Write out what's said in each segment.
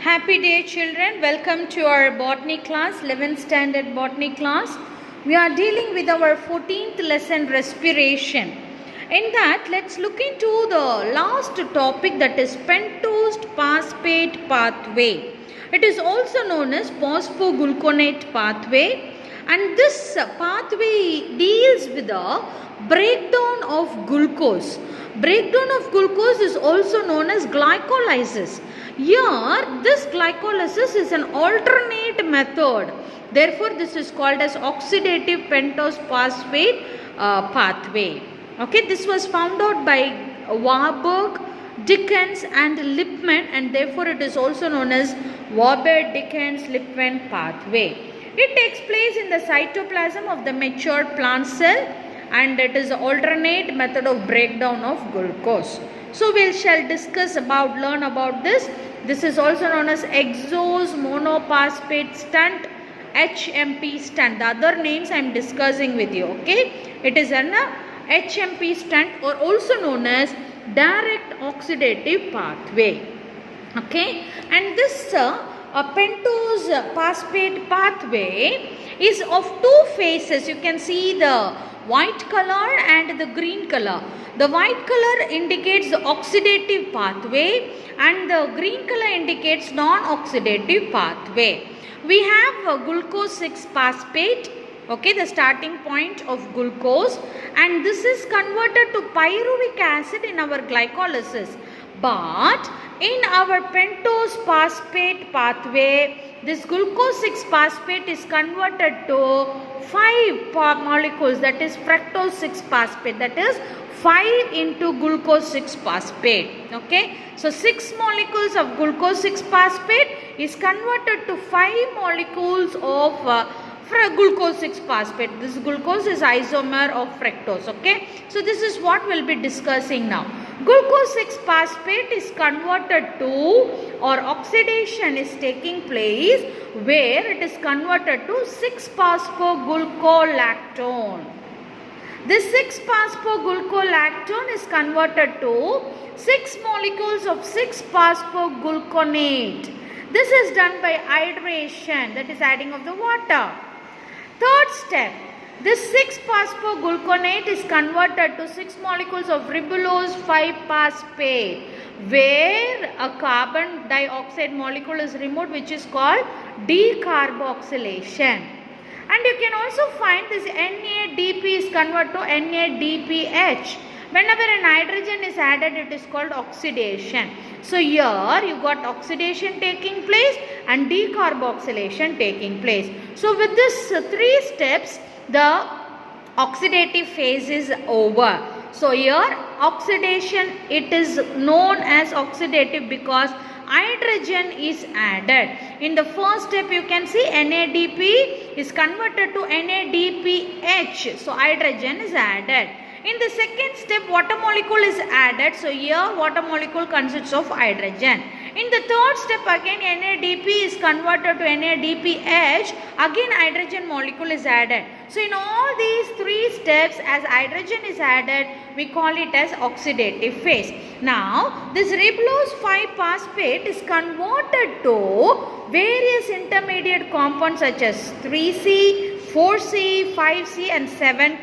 Happy day children, welcome to our botany class, 11th standard botany class. We are dealing with our 14th lesson, respiration. In that, let's look into the last topic, that is pentose phosphate pathway. It is also known as phosphogluconate pathway, and this pathway deals with the breakdown of glucose. Breakdown of glucose is also known as glycolysis. Here, this glycolysis is an alternate method. Therefore, this is called as oxidative pentose phosphate pathway. Okay, this was found out by Warburg, Dickens and Lippmann, and therefore it is also known as Warburg-Dickens-Lippmann pathway. It takes place in the cytoplasm of the mature plant cell, and it is the alternate method of breakdown of glucose. So we shall learn about this. This is also known as exose monophosphate stunt, HMP stunt. The other names I am discussing with you. Okay, it is an HMP stunt, or also known as direct oxidative pathway. Okay, and this pentose phosphate pathway is of two phases. You can see the white color and the green color. The white color indicates the oxidative pathway and the green color indicates non-oxidative pathway. We have glucose 6-phosphate, okay, the starting point of glucose, and this is converted to pyruvic acid in our glycolysis. But in our pentose phosphate pathway, this glucose 6-phosphate is converted to 5 molecules, that is fructose 6-phosphate, that is 5 into glucose 6-phosphate. Okay, so 6 molecules of glucose 6-phosphate is converted to 5 molecules of glucose 6-phosphate. This glucose is isomer of fructose. Okay, so this is what we will be discussing now. Glucose 6-phosphate is converted to, or oxidation is taking place, where it is converted to 6-phosphoglucolactone. This 6-phosphoglucolactone is converted to 6 molecules of 6-phosphogluconate. This is done by hydration, that is adding of the water. Third step, this 6-phosphogluconate is converted to 6 molecules of ribulose 5-phosphate, where a carbon dioxide molecule is removed, which is called decarboxylation. And you can also find this NADP is converted to NADPH. Whenever a nitrogen is added, it is called oxidation. So here you got oxidation taking place and decarboxylation taking place. So with this 3 steps, the oxidative phase is over. So here oxidation, it is known as oxidative because hydrogen is added. In the first step, you can see NADP is converted to NADPH. So hydrogen is added. In the second step, water molecule is added. So here water molecule consists of hydrogen. In the third step, again NADP is converted to NADPH. Again hydrogen molecule is added. So in all these 3 steps, as hydrogen is added, we call it as oxidative phase. Now this ribulose 5-phosphate is converted to various intermediate compounds such as 3C, 4C, 5C and 7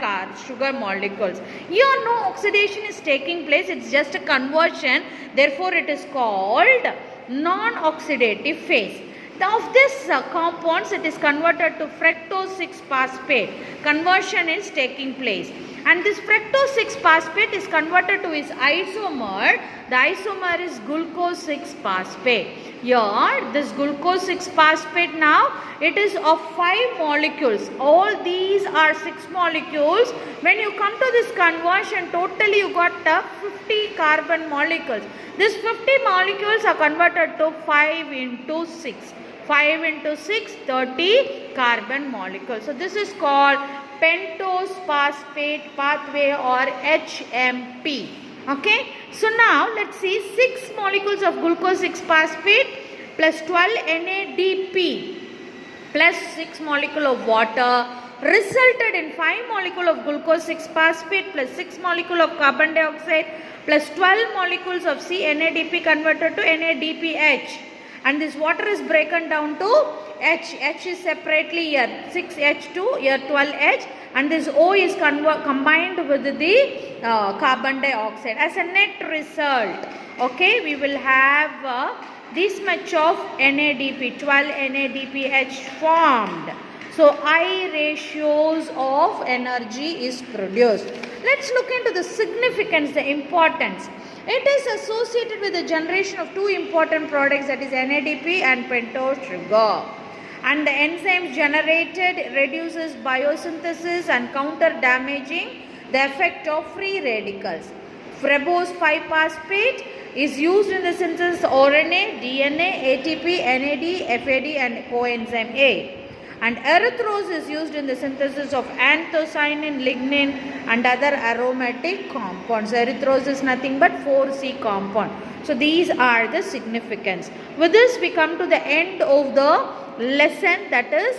sugar molecules. Here no oxidation is taking place, it is just a conversion. Therefore it is called non-oxidative phase. Of this compounds, it is converted to fructose 6-phosphate. Conversion is taking place. And this fructose 6-phosphate is converted to its isomer. The isomer is glucose 6-phosphate. Here this glucose 6-phosphate now, it is of 5 molecules. All these are 6 molecules. When you come to this conversion, totally you got 50 carbon molecules. These 50 molecules are converted to 5 into 6. 5 into 6, 30 carbon molecules. So this is called pentose phosphate pathway, or HMP. Okay, so now let's see 6 molecules of glucose 6-phosphate plus 12 NADP plus 6 molecule of water resulted in 5 molecule of glucose 6-phosphate plus 6 molecule of carbon dioxide plus 12 molecules of NADP converted to NADPH. and this water is broken down to H. H is separately here 6H2, here 12H, and this O is combined with the carbon dioxide. As a net result, okay, we will have this much of NADP, 12 NADPH formed. So I ratios of energy is produced. Let's look into the significance, the importance. It is associated with the generation of two important products, that is NADP and pentose sugar. And the enzymes generated reduces biosynthesis and counter damaging the effect of free radicals. Frebose 5-phosphate is used in the synthesis of RNA, DNA, ATP, NAD, FAD and coenzyme A. And erythrose is used in the synthesis of anthocyanin, lignin and other aromatic compounds. Erythrose is nothing but 4C compound. So these are the significance. With this we come to the end of the lesson, that is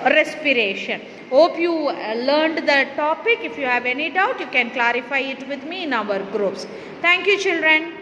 respiration. Hope you learned the topic. If you have any doubt, you can clarify it with me in our groups. Thank you, children.